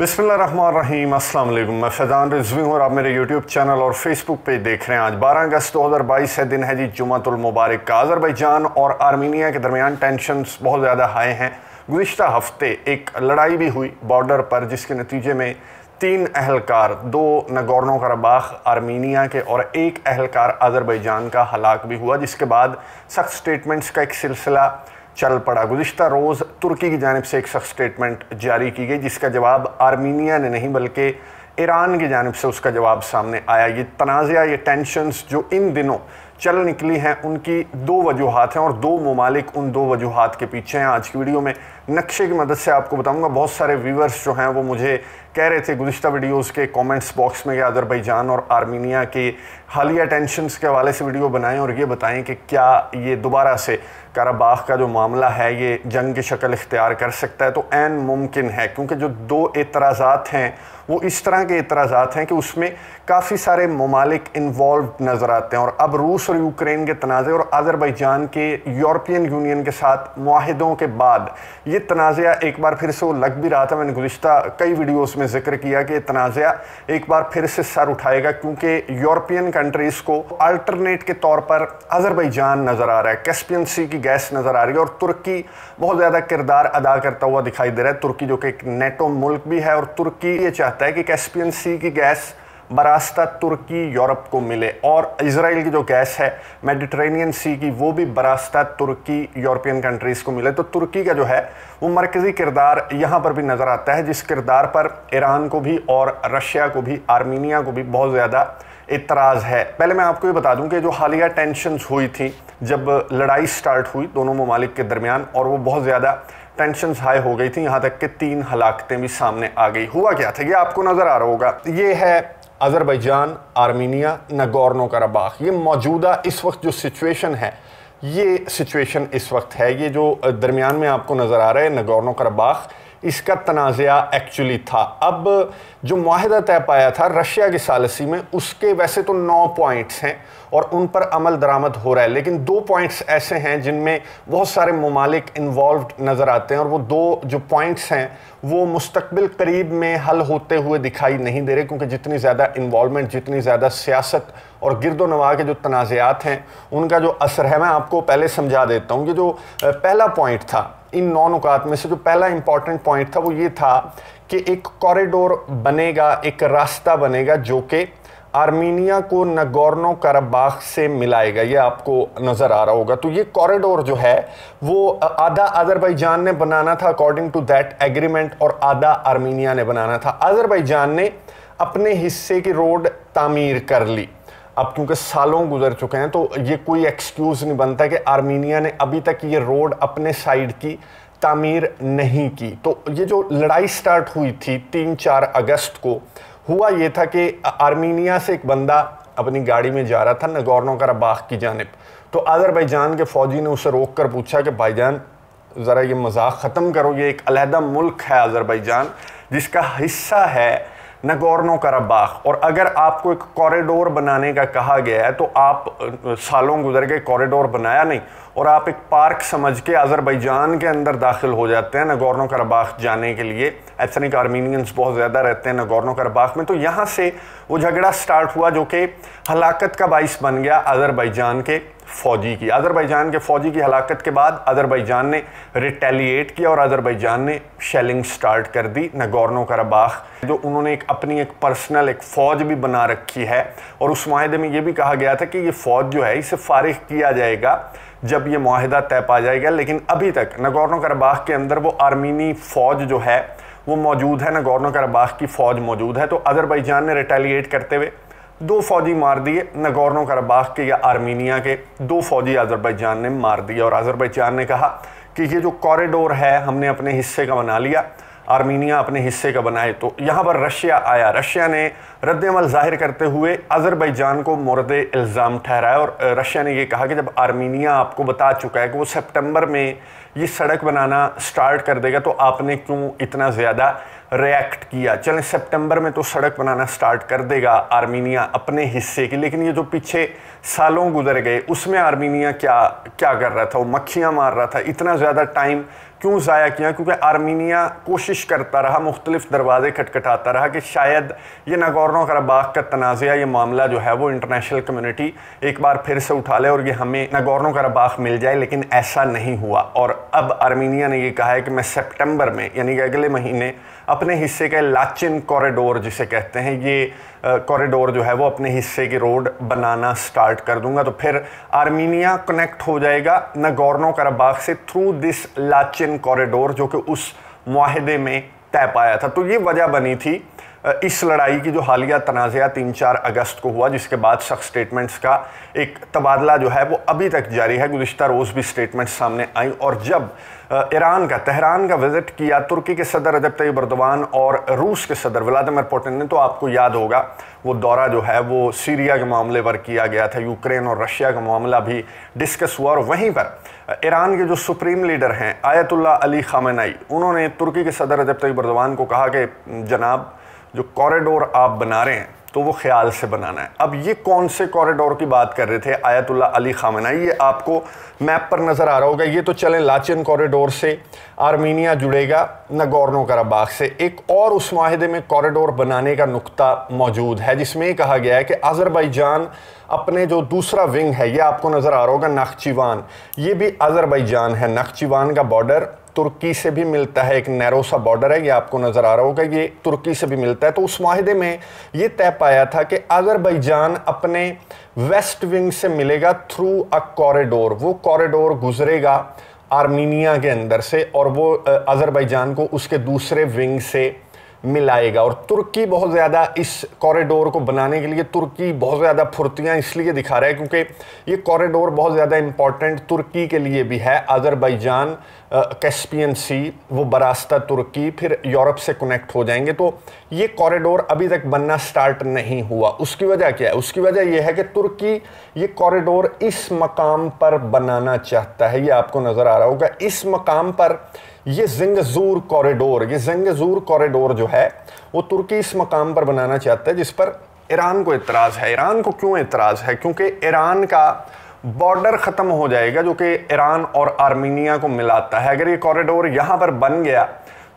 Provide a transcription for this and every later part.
बिस्मिल्लाहिर्रहमानिर्रहीम, अस्सलाम वालेकुम। मैं फैज़ान रिजवी हूँ और आप मेरे यूट्यूब चैनल और फेसबुक पे देख रहे हैं। आज 12 अगस्त 2022 है, दिन है जी जुमातुल मुबारक का। अज़रबैजान और आर्मीनिया के दरमियान टेंशन्स बहुत ज़्यादा हाई हैं। गुज़िश्ता हफ्ते एक लड़ाई भी हुई बॉर्डर पर, जिसके नतीजे में 3 अहलकार, 2 नगोर्नो कराबाख आर्मीनिया के और 1 अहलकार अज़रबैजान का हलाक भी हुआ, जिसके बाद सख्त स्टेटमेंट्स का एक सिलसिला चल पड़ा। गुज़िश्ता रोज़ तुर्की की जानिब से एक सख्त स्टेटमेंट जारी की गई, जिसका जवाब आर्मीनिया ने नहीं बल्कि ईरान की जानिब से उसका जवाब सामने आया। ये तनाज़ा, ये टेंशन्स जो इन दिनों चल निकली हैं, उनकी 2 वजूहात हैं और 2 ममालिक उन 2 वजूहात के पीछे हैं। आज की वीडियो में नक्शे की मदद से आपको बताऊंगा। बहुत सारे व्यूवर्स जो हैं वो मुझे कह रहे थे गुज़िश्ता वीडियोस के कमेंट्स बॉक्स में कि अज़रबैजान और आर्मीनिया के हालिया टेंशन्स के हवाले से वीडियो बनाएं और ये बताएं कि क्या ये दोबारा से कराबाख का जो मामला है ये जंग की शक्ल इख्तियार कर सकता है। तो ऐन मुमकिन है, क्योंकि जो 2 एतराज़ात हैं वो इस तरह के एतराज़ात हैं कि उसमें काफ़ी सारे ममालिक इन्वॉल्व नज़र आते हैं। और अब रूस और यूक्रेन के तनाज़े और अज़रबैजान के यूरोपियन यूनियन के साथ मुआहिदों के बाद ये तनाज़ा एक बार फिर से वो लग भी रहा था। मैंने गुज़िश्ता कई वीडियोस में जिक्र किया कि तनाज़ा एक बार फिर से सर उठाएगा, क्योंकि यूरोपियन कंट्रीज़ को अल्टरनेट के तौर पर अज़रबैजान नज़र आ रहा है, कैस्पियन सी की गैस नज़र आ रही है और तुर्की बहुत ज़्यादा किरदार अदा करता हुआ दिखाई दे रहा है। तुर्की जो कि एक नेटो मुल्क भी है और तुर्की ये चाहता है कि कैस्पियन सी की गैस बरास्ता तुर्की यूरोप को मिले, और इजराइल की जो गैस है मेडिटरेनियन सी की वो भी बरास्ता तुर्की यूरोपियन कंट्रीज़ को मिले। तो तुर्की का जो है वो मरकज़ी किरदार यहाँ पर भी नज़र आता है, जिस किरदार पर ईरान को भी और रशिया को भी, आर्मीनिया को भी बहुत ज़्यादा इतराज़ है। पहले मैं आपको ये बता दूं कि जो हालिया टेंशन्स हुई थी जब लड़ाई स्टार्ट हुई दोनों ममालिक के दरमियान, और वो बहुत ज़्यादा टेंशन्स हाई हो गई थी, यहाँ तक कि 3 हलाकतें भी सामने आ गई। हुआ क्या था, ये आपको नज़र आ रहा होगा। ये है अज़रबैजान, आर्मीनिया, नगोर्नो कराबाख। ये मौजूदा इस वक्त जो सिचुएशन है, ये सिचुएशन इस वक्त है। ये जो दरमियान में आपको नज़र आ रहा है नगोर्नो कराबाख, इसका तनाज़ा एक्चुअली था। अब जो मुआहिदा तय पाया था रशिया की सालसी में, उसके वैसे तो 9 पॉइंट्स हैं और उन पर अमल दरामद हो रहा है, लेकिन 2 पॉइंट्स ऐसे हैं जिनमें बहुत सारे ममालिक इन्वॉल्व्ड नज़र आते हैं और वो 2 जो पॉइंट्स हैं वो मुस्तकबिल करीब में हल होते हुए दिखाई नहीं दे रहे, क्योंकि जितनी ज़्यादा इन्वॉल्वमेंट, जितनी ज़्यादा सियासत और गिरदोनवा के जो तनाज़ात हैं उनका जो असर है, मैं आपको पहले समझा देता हूँ। कि जो पहला पॉइंट था इन 9 नुकात में से, जो पहला इंपॉर्टेंट पॉइंट था वो ये था कि एक कॉरिडोर बनेगा, एक रास्ता बनेगा जो कि आर्मीनिया को नगोर्नो कराबाख से मिलाएगा। ये आपको नज़र आ रहा होगा। तो ये कॉरिडोर जो है वो आधा अज़रबैजान ने बनाना था अकॉर्डिंग टू दैट एग्रीमेंट और आधा आर्मीनिया ने बनाना था। अज़रबैजान ने अपने हिस्से की रोड तामीर कर ली। अब क्योंकि सालों गुजर चुके हैं तो ये कोई एक्सक्यूज़ नहीं बनता कि आर्मीनिया ने अभी तक ये रोड अपने साइड की तामीर नहीं की। तो ये जो लड़ाई स्टार्ट हुई थी 3-4 अगस्त को, हुआ ये था कि आर्मीनिया से एक बंदा अपनी गाड़ी में जा रहा था नगोर्नो कराबाख की जानिब। तो अज़रबैजान के फ़ौजी ने उसे रोक कर पूछा कि भाईजान ज़रा ये मजाक ख़त्म करो, ये एक अलहदा मुल्क है अज़रबैजान जिसका हिस्सा है नगोर्नो कराबाख, और अगर आपको एक कॉरिडोर बनाने का कहा गया है तो आप सालों गुजर के कॉरिडोर बनाया नहीं और आप एक पार्क समझ के अज़रबैजान के अंदर दाखिल हो जाते हैं नगोर्नो कराबाख जाने के लिए। एथनिक आर्मीनियंस बहुत ज़्यादा रहते हैं नगोर्नो कराबाख में। तो यहाँ से वो झगड़ा स्टार्ट हुआ जो कि हलाकत का बाइस बन गया अज़रबैजान के फ़ौजी की। अज़रबैजान के फ़ौजी की हलाकत के बाद अज़रबैजान ने रिटेलिएट किया और अज़रबैजान ने शेलिंग स्टार्ट कर दी नगोर्नो कराबाख। जो उन्होंने अपनी एक पर्सनल एक फ़ौज भी बना रखी है, और उस माहदे में ये भी कहा गया था कि ये फ़ौज जो है इसे फारिग किया जाएगा जब ये माहिदा तय पा जाएगा। लेकिन अभी तक नगोर्नो कराबाख के अंदर वो आर्मीनी फ़ौज जो है वो मौजूद है, नगोर्नो कराबाख की फ़ौज मौजूद है। तो अज़रबैजान ने रिटेलिएट करते हुए 2 फ़ौजी मार दिए, नगोर्नो कराबाख के या आर्मीनिया के 2 फ़ौजी अज़रबैजान ने मार दिए। और अज़रबैजान ने कहा कि ये जो कॉरिडोर है हमने अपने हिस्से का बना लिया, आर्मीनिया अपने हिस्से का बनाए। तो यहाँ पर रशिया आया, रशिया ने रद्द-ए-अमल ज़ाहिर करते हुए अज़रबैजान को मोरद इल्ज़ाम ठहराया और रशिया ने ये कहा कि जब आर्मीनिया आपको बता चुका है कि वो सितंबर में ये सड़क बनाना स्टार्ट कर देगा तो आपने क्यों इतना ज़्यादा रिएक्ट किया। चलें, सितंबर में तो सड़क बनाना स्टार्ट कर देगा आर्मीनिया अपने हिस्से की, लेकिन ये जो पीछे सालों गुजर गए उसमें आर्मीनिया क्या क्या कर रहा था, वो मक्खियाँ मार रहा था। इतना ज़्यादा टाइम क्यों ज़ाया किया? क्योंकि आर्मीनिया कोशिश करता रहा, मुख्तलिफ दरवाजे खटखटाता रहा कि शायद ये नागोर्नो कराबाख का तनाज़ा, ये मामला जो है वो इंटरनेशनल कम्युनिटी एक बार फिर से उठा ले और ये हमें नागोर्नो कराबाख मिल जाए, लेकिन ऐसा नहीं हुआ। और अब आर्मीनिया ने ये कहा है कि मैं सितंबर में, यानी कि अगले महीने, अपने हिस्से का लाचिन कॉरिडोर जिसे कहते हैं, ये कॉरिडोर जो है वो अपने हिस्से की रोड बनाना स्टार्ट कर दूंगा। तो फिर आर्मीनिया कनेक्ट हो जाएगा नागोर्नो कराबाख से थ्रू दिस लाचिन कॉरिडोर, जो कि उस मुआहदे में तय पाया था। तो ये वजह बनी थी इस लड़ाई की जो हालिया तनाज़ा 3-4 अगस्त को हुआ, जिसके बाद सख्त स्टेटमेंट्स का एक तबादला जो है वो अभी तक जारी है। गुज़िश्ता रोज़ भी स्टेटमेंट्स सामने आई। और जब ईरान का, तेहरान का विज़िट किया तुर्की के सदर रजब तय्यिप एर्दोगान और रूस के सदर व्लादिमीर पुतिन ने, तो आपको याद होगा वो दौरा जो है वो सीरिया के मामले पर किया गया था, यूक्रेन और रशिया का मामला भी डिस्कस हुआ। और वहीं पर ईरान के जो सुप्रीम लीडर हैं आयतुल्लाह अली खामेनेई, उन्होंने तुर्की के सदर रजब तय्यिप एर्दोगान को कहा कि जनाब, जो कॉरिडोर आप बना रहे हैं तो वो ख्याल से बनाना है। अब ये कौन से कॉरिडोर की बात कर रहे थे आयतुल्लाह अली खामेनेई? ये आपको मैप पर नज़र आ रहा होगा। ये तो चलें, लाचिन कॉरिडोर से आर्मीनिया जुड़ेगा नागोर्नो कराबाख से। एक और उस माहिदे में कॉरिडोर बनाने का नुक्ता मौजूद है, जिसमें ये कहा गया है कि अज़रबैजान अपने जो दूसरा विंग है, ये आपको नज़र आ रहा होगा नख्चीवान, ये भी अज़रबैजान है। नख्चीवान का बॉर्डर तुर्की से भी मिलता है, एक नैरो सा बॉर्डर है, ये आपको नज़र आ रहा होगा, ये तुर्की से भी मिलता है। तो उस माहिदे में ये तय पाया था कि अज़रबैजान अपने वेस्ट विंग से मिलेगा थ्रू अ कॉरिडोर। वो कॉरिडोर गुजरेगा आर्मीनिया के अंदर से और वो अज़रबैजान को उसके दूसरे विंग से मिलाएगा। और तुर्की बहुत ज़्यादा इस कॉरिडोर को बनाने के लिए, तुर्की बहुत ज़्यादा फुर्तियाँ इसलिए दिखा रहा है क्योंकि ये कॉरिडोर बहुत ज़्यादा इम्पॉर्टेंट तुर्की के लिए भी है। अज़रबैजान, कैस्पियन सी, वो बरास्ता तुर्की, फिर यूरोप से कनेक्ट हो जाएंगे। तो ये कॉरिडोर अभी तक बनना स्टार्ट नहीं हुआ। उसकी वजह क्या है? उसकी वजह यह है कि तुर्की ये कॉरिडोर इस मकाम पर बनाना चाहता है। ये आपको नज़र आ रहा होगा इस मकाम पर, ये ज़ेंगिज़ूर कॉरिडोर, ये ज़ेंगिज़ूर कॉरिडोर जो है वो तुर्की इस मकाम पर बनाना चाहता है, जिस पर ईरान को इतराज़ है। ईरान को क्यों इतराज़ है? क्योंकि ईरान का बॉर्डर ख़त्म हो जाएगा जो कि ईरान और आर्मीनिया को मिलाता है। अगर ये कॉरिडोर यहाँ पर बन गया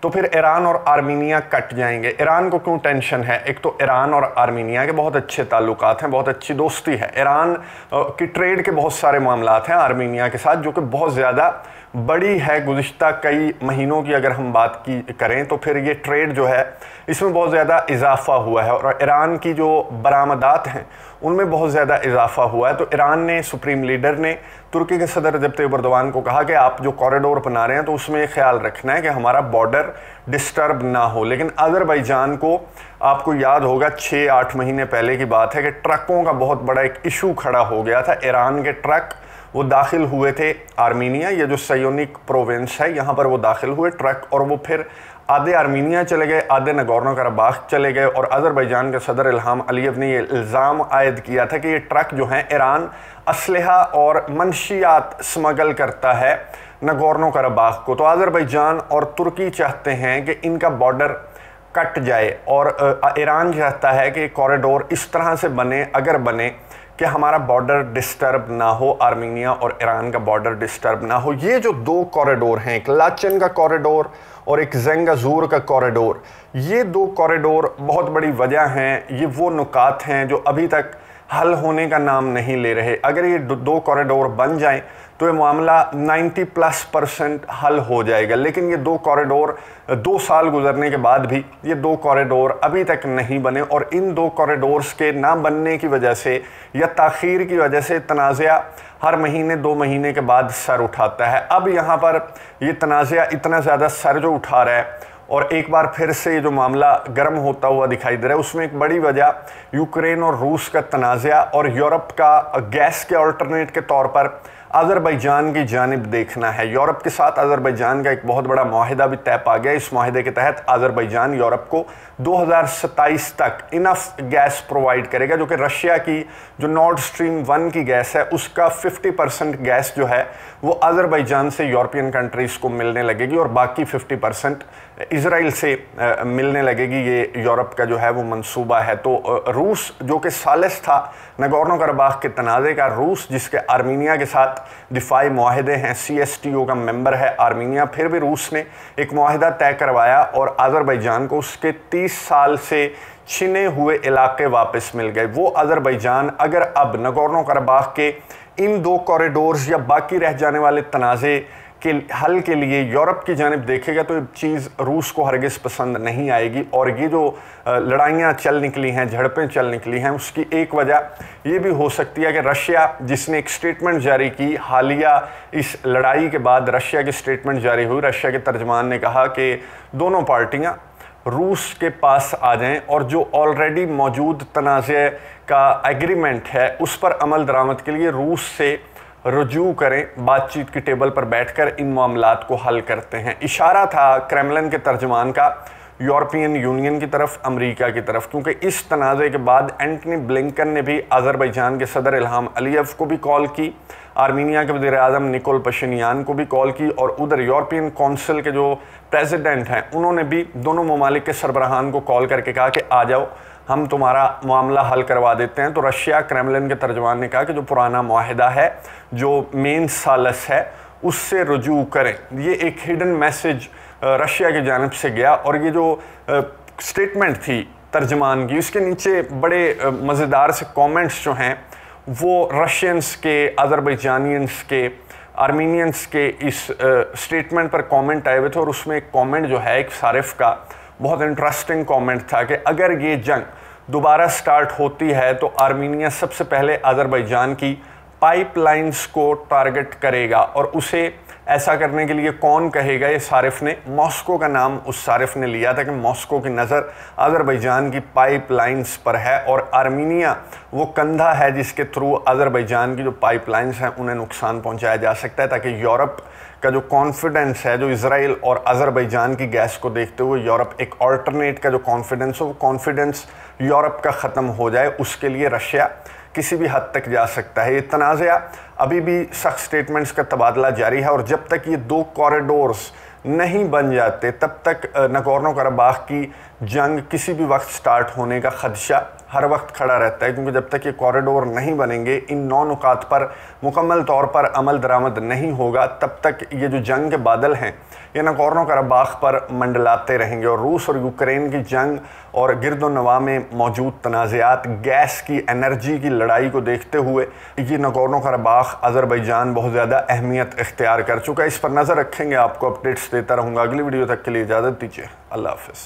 तो फिर ईरान और आर्मीनिया कट जाएंगे। ईरान को क्यों टेंशन है? एक तो ईरान और आर्मीनिया के बहुत अच्छे ताल्लुकात हैं, बहुत अच्छी दोस्ती है। ईरान की ट्रेड के बहुत सारे मामलात हैं आर्मीनिया के साथ, जो कि बहुत ज़्यादा बड़ी है। गुज़िश्ता कई महीनों की अगर हम बात की करें तो फिर ये ट्रेड जो है इसमें बहुत ज़्यादा इजाफा हुआ है और ईरान की जो बरामदात हैं उनमें बहुत ज़्यादा इजाफा हुआ है। तो ईरान ने, सुप्रीम लीडर ने तुर्की के सदर रजब तय्यिप एर्दोगान को कहा कि आप जो कॉरिडोर बना रहे हैं तो उसमें ख्याल रखना है कि हमारा बॉर्डर डिस्टर्ब ना हो। लेकिन अज़रबैजान को, आपको याद होगा 6-8 महीने पहले की बात है कि ट्रकों का बहुत बड़ा एक इशू खड़ा हो गया था। ईरान के ट्रक वो दाखिल हुए थे आर्मीनिया, ये जो सयोनिक प्रोविंस है यहाँ पर वो दाखिल हुए ट्रक, और वो फिर आधे आर्मीनिया चले गए, आधे नागोर्नो कराबाख चले गए। और अज़रबैजान के सदर इल्हाम अलीयव ने ये इल्ज़ाम आयद किया था कि ये ट्रक जो हैं ईरान असलहा और मनशियात स्मगल करता है नागोर्नो कराबाख को। तो अज़रबैजान और तुर्की चाहते हैं कि इनका बॉर्डर कट जाए और ईरान चाहता है कि कॉरिडोर इस तरह से बने, अगर बने कि हमारा बॉर्डर डिस्टर्ब ना हो, आर्मीनिया और ईरान का बॉर्डर डिस्टर्ब ना हो। ये जो दो कॉरिडोर हैं, एक लाचिन का कॉरिडोर और एक ज़ेंगिज़ूर का कॉरिडोर, ये दो कॉरिडोर बहुत बड़ी वजह हैं। ये वो नुकात हैं जो अभी तक हल होने का नाम नहीं ले रहे। अगर ये दो कॉरिडोर बन जाएं तो ये मामला 90+% हल हो जाएगा। लेकिन ये दो कॉरिडोर 2 साल गुजरने के बाद भी ये दो कॉरिडोर अभी तक नहीं बने, और इन दो कॉरिडोर्स के ना बनने की वजह से या ताख़ीर की वजह से तनाज़ा हर महीने 2 महीने के बाद सर उठाता है। अब यहाँ पर ये तनाज़ा इतना ज़्यादा सर जो उठा रहा है और एक बार फिर से ये जो मामला गर्म होता हुआ दिखाई दे रहा है, उसमें एक बड़ी वजह यूक्रेन और रूस का तनाज़ा और यूरोप का गैस के अल्टरनेट के तौर पर अज़रबैजान की जानिब देखना है। यूरोप के साथ अज़रबैजान का एक बहुत बड़ा मुआहिदा भी तय पा गया। इस मुआहिदे के तहत अज़रबैजान यूरोप को 2027 तक इनफ गैस प्रोवाइड करेगा, जो कि रशिया की जो नॉर्ड स्ट्रीम 1 की गैस है उसका 50% गैस जो है वो अज़रबैजान से यूरोपियन कंट्रीज़ को मिलने लगेगी और बाकी 50% इजराइल से मिलने लगेगी। ये यूरोप का जो है वो मंसूबा है। तो रूस जो कि सालिस था नगोर्नो कराबाख के तनाज़े का, रूस जिसके आर्मीनिया के साथ दिफाई मुआहिदे हैं, CSTO का मेंबर है आर्मीनिया, फिर भी रूस ने एक मुआहिदा तय करवाया और अज़रबैजान को उसके 30 साल से छिने हुए इलाके वापस मिल गए। वो अज़रबैजान अगर अब नगोर्नो कराबाख के इन 2 कॉरिडोर्स या बाकी रह जाने वाले तनाज़े के हल के लिए यूरोप की जानिब देखेगा तो ये चीज़ रूस को हरगिज़ पसंद नहीं आएगी। और ये जो लड़ाइयाँ चल निकली हैं, झड़पें चल निकली हैं, उसकी एक वजह ये भी हो सकती है कि रशिया, जिसने एक स्टेटमेंट जारी की हालिया इस लड़ाई के बाद, रशिया की स्टेटमेंट जारी हुई, रशिया के तर्जमान ने कहा कि दोनों पार्टियाँ रूस के पास आ जाएं और जो ऑलरेडी मौजूद तनाज़े का एग्रीमेंट है उस पर अमल दरामद के लिए रूस से रुजू करें, बातचीत की टेबल पर बैठकर इन मामलात को हल करते हैं। इशारा था क्रेमलिन के तर्जमान का यूरोपियन यूनियन की तरफ, अमेरिका की तरफ, क्योंकि इस तनाज़े के बाद एंटनी ब्लिंकन ने भी अज़रबैजान के सदर इल्हाम अलीयव को भी कॉल की, आर्मीनिया के वज़ीर-ए-आज़म निकोल पशिनियान को भी कॉल की और उधर यूरोपियन काउंसिल के जो प्रेसिडेंट हैं उन्होंने भी दोनों ममालिक के सरबराहान को कॉल करके कहा कि आ जाओ, हम तुम्हारा मामला हल करवा देते हैं। तो रशिया, क्रेमलिन के तर्जमान ने कहा कि जो पुराना मुआहिदा है, जो मेन सालस है, उससे रुजू करें। ये एक हिडन मैसेज रशिया की जानिब से गया और ये जो स्टेटमेंट थी तर्जमान की, उसके नीचे बड़े मज़ेदार से कमेंट्स जो हैं वो रशियंस के, अज़रबैजानियंस के, आर्मीनियंस के इस स्टेटमेंट पर कमेंट आए हुए थे। और उसमें एक कमेंट जो है एक सारिफ का बहुत इंटरेस्टिंग कमेंट था कि अगर ये जंग दोबारा स्टार्ट होती है तो आर्मीनिया सबसे पहले अज़रबैजान की पाइपलाइंस को टारगेट करेगा। और उसे ऐसा करने के लिए कौन कहेगा? ये सारिफ ने मॉस्को का नाम उस सारिफ ने लिया था कि मॉस्को की नज़र अज़रबैजान की पाइपलाइंस पर है और आर्मीनिया वो कंधा है जिसके थ्रू अज़रबैजान की जो पाइपलाइंस हैं उन्हें नुकसान पहुंचाया जा सकता है, ताकि यूरोप का जो कॉन्फिडेंस है, जो इजराइल और अज़रबैजान की गैस को देखते हुए यूरोप एक ऑल्टरनेट का जो कॉन्फिडेंस हो, वो कॉन्फिडेंस यूरोप का ख़त्म हो जाए, उसके लिए रशिया किसी भी हद तक जा सकता है। ये तनाज़ा अभी भी सख्त स्टेटमेंट्स का तबादला जारी है और जब तक ये 2 कॉरिडोर्स नहीं बन जाते तब तक नगोर्नो कराबाख की जंग किसी भी वक्त स्टार्ट होने का खदशा हर वक्त खड़ा रहता है, क्योंकि जब तक ये कॉरिडोर नहीं बनेंगे, इन 9 नुकात पर मुकम्मल तौर पर अमल दरामद नहीं होगा, तब तक ये जो जंग के बादल हैं ये नगोर्नो कराबाख पर मंडलाते रहेंगे। और रूस और यूक्रेन की जंग और गिरदोनवा में मौजूद तनाज़ात, गैस की, एनर्जी की लड़ाई को देखते हुए ये नगोर्नो कराबाख अज़रबैजान बहुत ज़्यादा अहमियत इख्तियार कर चुका है। इस पर नज़र रखेंगे, आपको अपडेट्स देता रहूँगा। अगली वीडियो तक के लिए इजाज़त दीजिए। अल्लाह हाफ़िज़।